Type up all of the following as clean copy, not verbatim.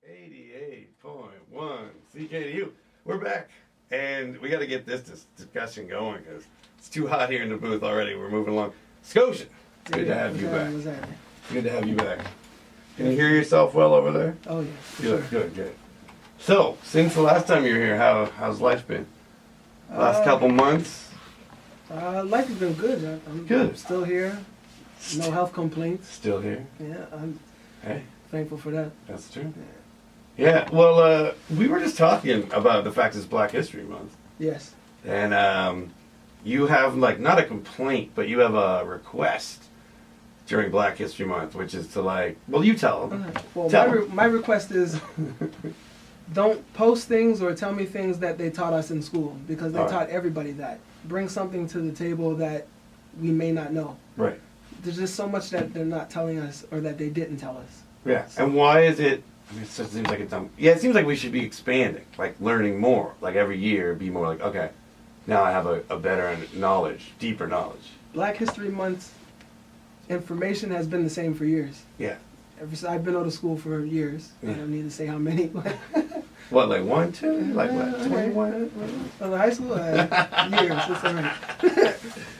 88.1 CKDU. We're back, and we got to get this discussion going because it's too hot here in the booth already. We're moving along. Sko-Sha, it's good to have you back. Good to have you back. Can you hear yourself well over there? Oh, yeah. Good, sure. Good. So, since the last time you were here, how's life been? Last couple months? Life has been good. I'm good. Still here. No health complaints. Still here? Yeah, I'm hey. Thankful for that. That's true. Yeah, well, we were just talking about the fact it's Black History Month. Yes. And you have, like, not a complaint, but you have a request during Black History Month, which is to, like, well, you tell them. Well, my request is don't post things or tell me things that they taught us in school, because they taught everybody that. Bring something to the table that we may not know. Right. There's just so much that they're not telling us or that they didn't tell us. Yeah, so. And why is it, I mean, it seems like it's dumb. Yeah, it seems like we should be expanding, like learning more, like every year, be more like, okay, now I have a better knowledge, deeper knowledge. Black History Month information has been the same for years. Yeah. Ever since I've been out of school for years. Yeah. I don't need to say how many, but... What, like 1, 2? Like what, 21? Well, high school? Years, that's all right.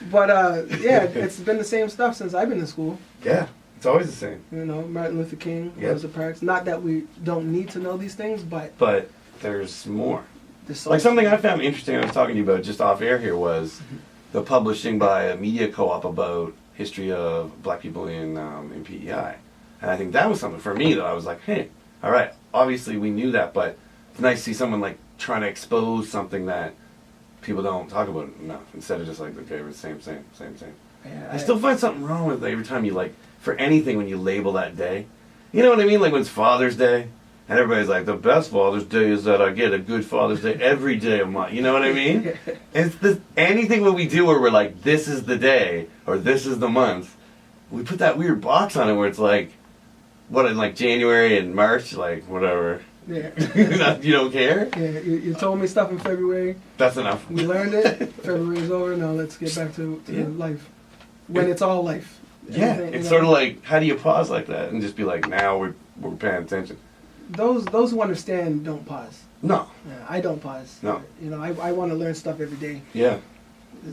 But, yeah, it's been the same stuff since I've been in school. Yeah. It's always the same. You know, Martin Luther King, Rosa Parks. Not that we don't need to know these things, but... But there's more. Like something I found interesting I was talking to you about just off air here was the publishing by a media co-op about history of Black people in PEI. And I think that was something for me that I was like, hey, all right, obviously we knew that, but it's nice to see someone like trying to expose something that people don't talk about enough instead of just like, okay, we're the same. Yeah, I still find something wrong with every time you like, for anything when you label that day. You know what I mean? Like when it's Father's Day, and everybody's like, the best Father's Day is that I get a good Father's Day every day of my, you know what I mean? And it's anything what we do where we're like, this is the day, or this is the month, we put that weird box on it where it's like, what, in like January and March, like whatever. Yeah. You don't care? Yeah, you told me stuff in February. That's enough. We learned it. February's over, now let's get back to life. When it's all life. Yeah, it's sort of like, how do you pause like that and just be like, now we're paying attention? Those who understand don't pause. No. Yeah, I don't pause. No. You know, I want to learn stuff every day. Yeah.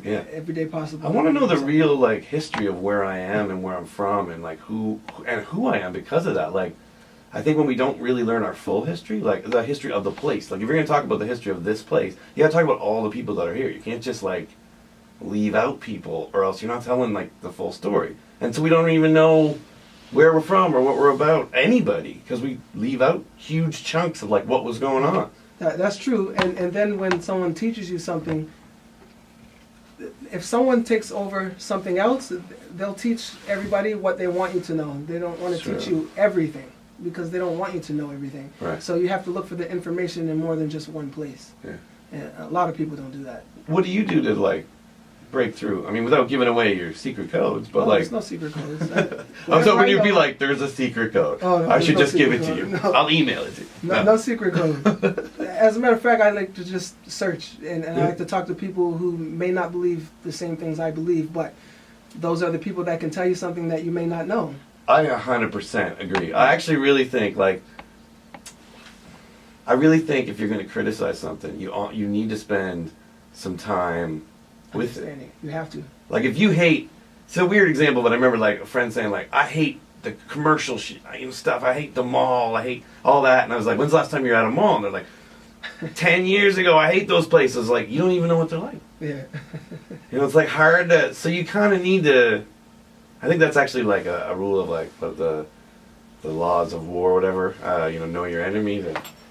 Every day possible. I want to know the real, like, history of where I am and where I'm from and, like, who I am because of that. Like, I think when we don't really learn our full history, like, the history of the place, like, if you're going to talk about the history of this place, you got to talk about all the people that are here. You can't just, like, leave out people or else you're not telling, like, the full story. And so we don't even know where we're from or what we're about, anybody, because we leave out huge chunks of, like, what was going on. That's true. And then when someone teaches you something, if someone takes over something else, they'll teach everybody what they want you to know. They don't want to teach you everything because they don't want you to know everything. Right. So you have to look for the information in more than just one place. Yeah. And a lot of people don't do that. What do you do to, like, break through? I mean, without giving away your secret codes, but like... There's no secret codes. I was hoping you'd be like, there's a secret code. Oh, no, I should just give it code. to you. No. I'll email it to you. No secret code. As a matter of fact, I like to just search, and I like to talk to people who may not believe the same things I believe, but those are the people that can tell you something that you may not know. I 100% agree. I actually really think, like... I really think if you're going to criticize something, you need to spend some time with it. You have to. Like, if you hate... It's a weird example, but I remember, like, a friend saying, like, I hate the commercial stuff. I hate the mall. I hate all that. And I was like, when's the last time you were at a mall? And they're like, 10 years ago. I hate those places. Like, you don't even know what they're like. Yeah. You know, it's, like, hard to... So you kind of need to... I think that's actually, like, a rule of, like, of the laws of war or whatever. You know your enemy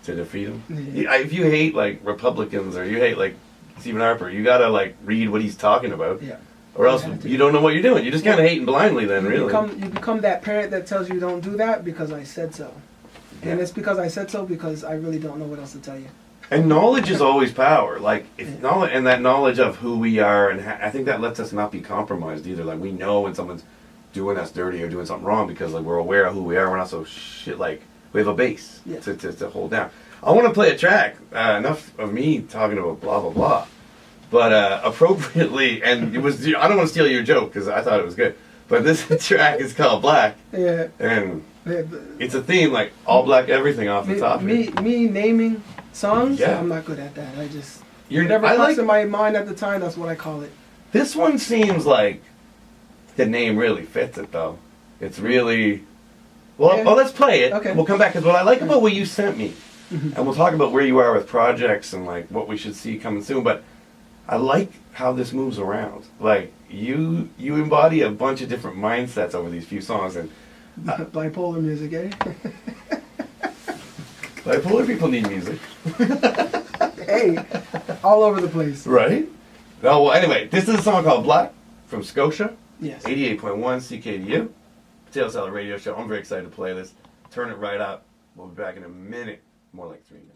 to defeat them. Yeah. If you hate, like, Republicans or you hate, like, Stephen Harper, you gotta, like, read what he's talking about. Yeah. Or else you don't know what you're doing. You're just kind of hating blindly then, really. You become that parent that tells you don't do that because I said so. Yeah. And it's because I said so because I really don't know what else to tell you. And knowledge is always power. Like, if knowledge, and that knowledge of who we are, and I think that lets us not be compromised either. Like, we know when someone's doing us dirty or doing something wrong because, like, we're aware of who we are. We're not so like, we have a base to hold down. I want to play a track. Enough of me talking about blah, blah, blah. But appropriately, and it was, I don't want to steal your joke because I thought it was good, but this track is called Black. Yeah. And It's a theme, like all black everything off the top. Me naming songs, Yeah. I'm not good at that. I just You're, whatever I pops like, in my mind at the time, that's what I call it. this one seems like the name really fits it, though. It's really... Well, Yeah. well, let's play it. Okay. We'll come back, because what I like about what you sent me, Mhm. and we'll talk about where you are with projects and like what we should see coming soon, but I like how this moves around. Like, you embody a bunch of different mindsets over these few songs, and Bipolar music, eh? bipolar people need music. Hey, all over the place. Right? Oh, well, anyway, this is a song called Black from Sko-Sha, Yes. 88.1 CKDU, Potato Salad Radio Show. I'm very excited to play this. Turn it right up. We'll be back in a minute, more like 3 minutes.